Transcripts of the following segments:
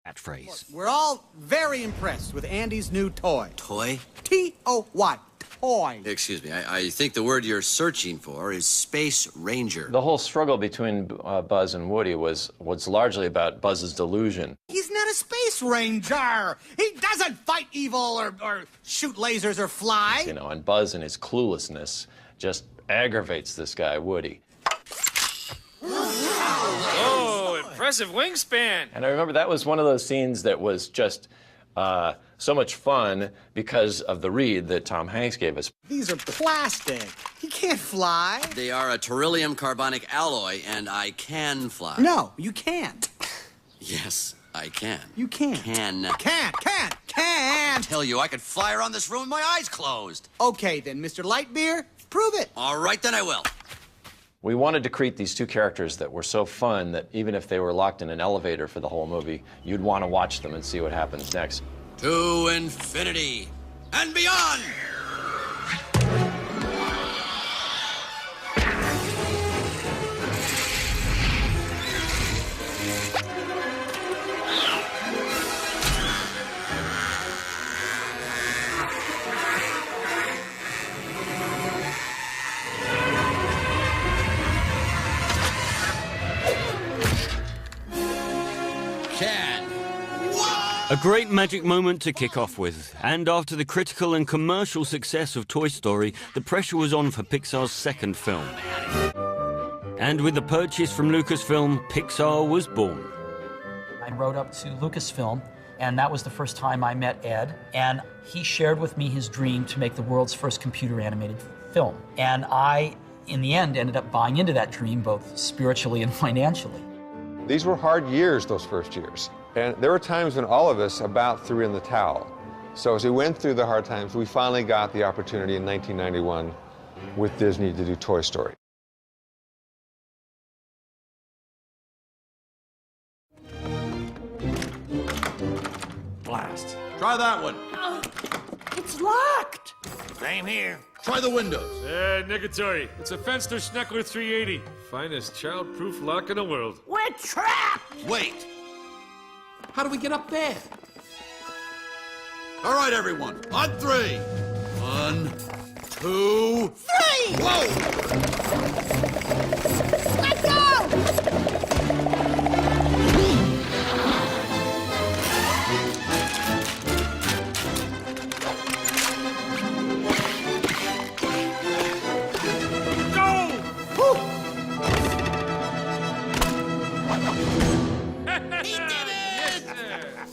Catchphrase. We're all very impressed with Andy's new toy. Toy? T-O-Y. Toy. Excuse me, I think the word you're searching for is Space Ranger. The whole struggle between Buzz and Woody was largely about Buzz's delusion. He's not a space ranger. He doesn't fight evil or shoot lasers or fly. You know, and Buzz and his cluelessness just aggravates this guy, Woody. Oh, impressive wingspan. And I remember that was one of those scenes that was just so much fun because of the read that Tom Hanks gave us. These are plastic. He can't fly. They are a beryllium carbonic alloy, and I can fly. No, you can't. Yes, I can. You can't. Can. Can't. Tell you, I could fly around this room with my eyes closed. Okay, then, Mr. Lightbeer, prove it. All right, then I will. We wanted to create these two characters that were so fun that even if they were locked in an elevator for the whole movie, you'd want to watch them and see what happens next. To infinity and beyond! A great magic moment to kick off with, and after the critical and commercial success of Toy Story, the pressure was on for Pixar's second film. And with the purchase from Lucasfilm, Pixar was born. I rode up to Lucasfilm, and that was the first time I met Ed, and he shared with me his dream to make the world's first computer-animated film. And I, in the end, ended up buying into that dream, both spiritually and financially. These were hard years, those first years. And there were times when all of us about threw in the towel. So as we went through the hard times, we finally got the opportunity in 1991 with Disney to do Toy Story. Blast. Try that one. It's locked. Same here. Try the windows. Negatory. It's a Fenster Schneckler 380. Finest child-proof lock in the world. We're trapped. Wait. How do we get up there? All right, everyone. On three. 1, 2, 3. Whoa! Let go!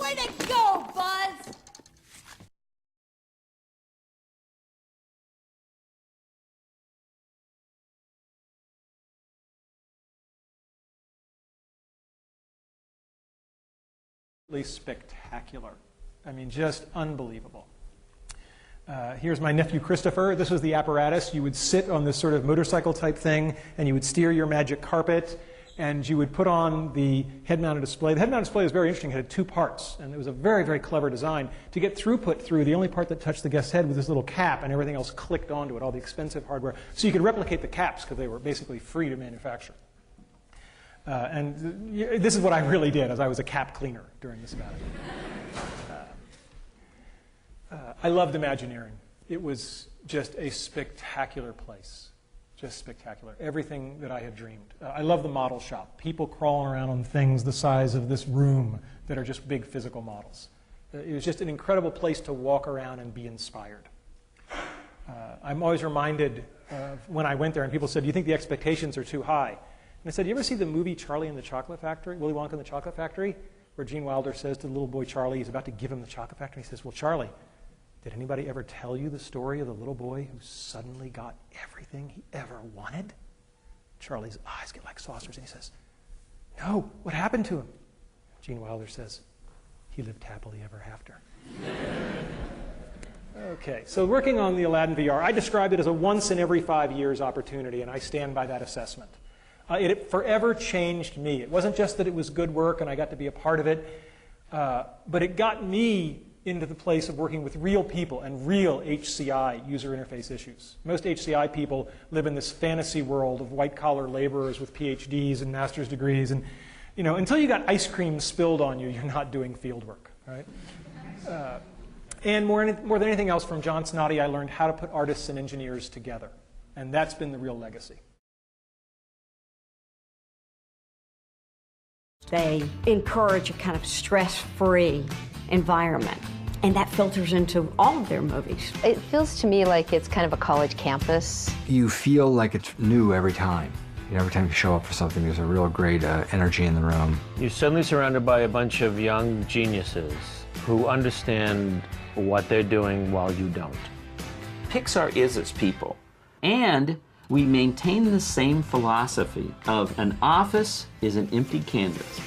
Way to go, Buzz! Spectacular. I mean, just unbelievable. Here's my nephew Christopher. This was the apparatus. You would sit on this sort of motorcycle type thing, and you would steer your magic carpet, and you would put on the head-mounted display. The head-mounted display was very interesting. It had two parts, and it was a very, very clever design. To get throughput through, the only part that touched the guest's head was this little cap, and everything else clicked onto it, all the expensive hardware. So you could replicate the caps because they were basically free to manufacture. And this is what I really did, as I was a cap cleaner during this battle. I loved Imagineering. It was just a spectacular place. Just spectacular. Everything that I had dreamed. I love the model shop. People crawling around on things the size of this room that are just big physical models. It was just an incredible place to walk around and be inspired. I'm always reminded when I went there and people said, do you think the expectations are too high? And I said, you ever see the movie Charlie and the Chocolate Factory, Willy Wonka and the Chocolate Factory, where Gene Wilder says to the little boy Charlie, he's about to give him the chocolate factory, he says, well, Charlie, did anybody ever tell you the story of the little boy who suddenly got everything he ever wanted? Charlie's eyes get like saucers, and he says, no, what happened to him? Gene Wilder says, he lived happily ever after. Okay, so working on the Aladdin VR, I described it as a once in every 5 years opportunity, and I stand by that assessment. It forever changed me. It wasn't just that it was good work and I got to be a part of it, but it got me into the place of working with real people and real HCI, user interface issues. Most HCI people live in this fantasy world of white-collar laborers with PhDs and master's degrees, and You know, until you got ice cream spilled on you, you're not doing field work, right? And more than anything else from John Snoddy, I learned how to put artists and engineers together. And that's been the real legacy. They encourage a kind of stress-free environment, and that filters into all of their movies. It feels to me like it's kind of a college campus. You feel like it's new every time. You know, every time you show up for something, there's a real great energy in the room. You're suddenly surrounded by a bunch of young geniuses who understand what they're doing while you don't. Pixar is its people, and we maintain the same philosophy of an office is an empty canvas.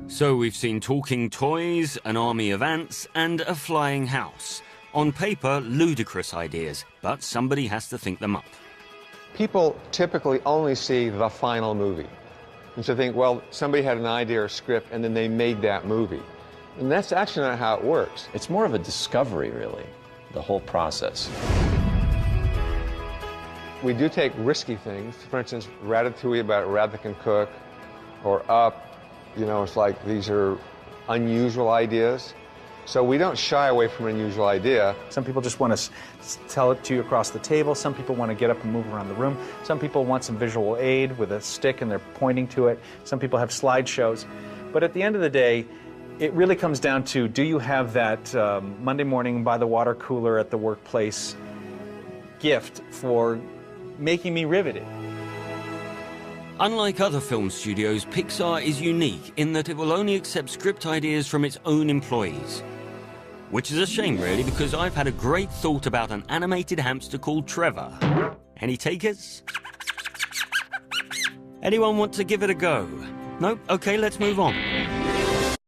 So we've seen talking toys, an army of ants, and a flying house. On paper, ludicrous ideas, but somebody has to think them up. People typically only see the final movie. And so think, well, somebody had an idea or script, and then they made that movie. And that's actually not how it works. It's more of a discovery, really, the whole process. We do take risky things. For instance, Ratatouille about Rabbit that can cook, or Up, you know, it's like these are unusual ideas. So we don't shy away from an unusual idea. Some people just want to tell it to you across the table. Some people want to get up and move around the room. Some people want some visual aid with a stick and they're pointing to it. Some people have slideshows. But at the end of the day, it really comes down to, do you have that Monday morning by the water cooler at the workplace gift for making me riveted? Unlike other film studios, Pixar is unique in that it will only accept script ideas from its own employees. Which is a shame, really, because I've had a great thought about an animated hamster called Trevor. Any takers? Anyone want to give it a go? No? Okay, let's move on.